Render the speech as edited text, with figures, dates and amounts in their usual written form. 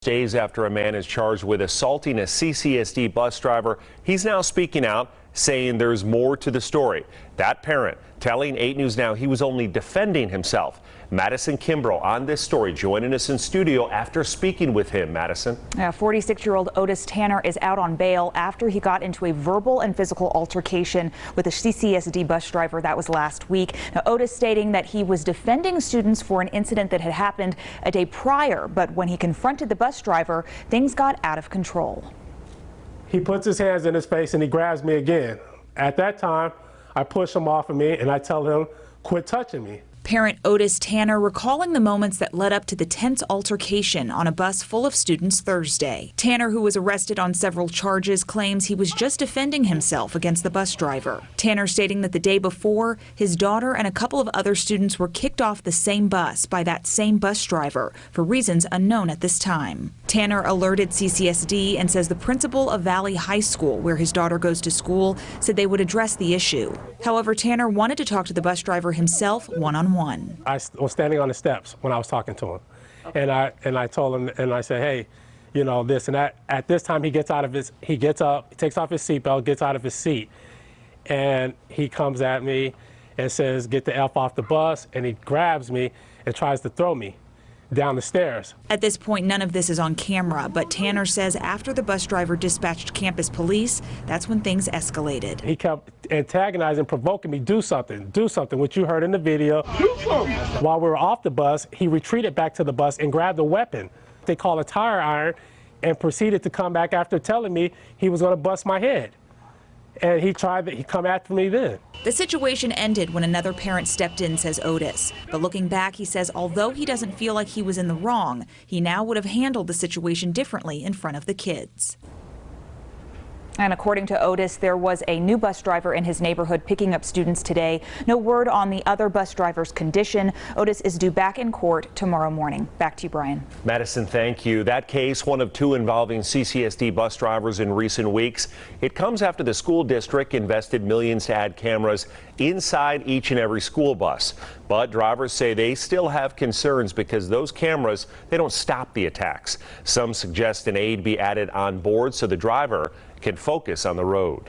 Days after a man is charged with assaulting a CCSD bus driver, he's now speaking out, saying there's more to the story. That parent telling 8 News Now he was only defending himself. Madison Kimbrough on this story, joining us in studio after speaking with him. Madison. 46-year-old Otis Tanner is out on bail after he got into a verbal and physical altercation with a CCSD bus driver. That was last week. Now, Otis stating that he was defending students for an incident that had happened a day prior, but when he confronted the bus driver, things got out of control. He puts his hands in his face and he grabs me again. At that time, I push him off of me and I tell him, quit touching me. Parent Otis Tanner recalling the moments that led up to the tense altercation on a bus full of students Thursday. Tanner, who was arrested on several charges, claims he was just defending himself against the bus driver. Tanner stating that the day before, his daughter and a couple of other students were kicked off the same bus by that same bus driver for reasons unknown at this time. Tanner alerted CCSD and says the principal of Valley High School, where his daughter goes to school, said they would address the issue. However, Tanner wanted to talk to the bus driver himself one-on-one. I was standing on the steps when I was talking to him, and I told him, and I said, hey, you know, this and that. At this time, he gets up, he takes off his seatbelt, gets out of his seat, and he comes at me and says, get the F off the bus, and he grabs me and tries to throw me down the stairs. At this point, none of this is on camera, but Tanner says after the bus driver dispatched campus police, that's when things escalated. He kept antagonizing, provoking me, do something, which you heard in the video. While we were off the bus, he retreated back to the bus and grabbed a weapon they call a tire iron and proceeded to come back after telling me he was going to bust my head. And he come after me then. The situation ended when another parent stepped in, says Otis. But looking back, he says although he doesn't feel like he was in the wrong, he now would have handled the situation differently in front of the kids. And according to Otis, there was a new bus driver in his neighborhood picking up students today. No word on the other bus driver's condition. Otis is due back in court tomorrow morning. Back to you, Brian. Madison, thank you. That case, one of 2 involving CCSD bus drivers in recent weeks. It comes after the school district invested millions to add cameras inside each and every school bus. But drivers say they still have concerns because those cameras, they don't stop the attacks. Some suggest an aid be added on board so the driver can focus on the road.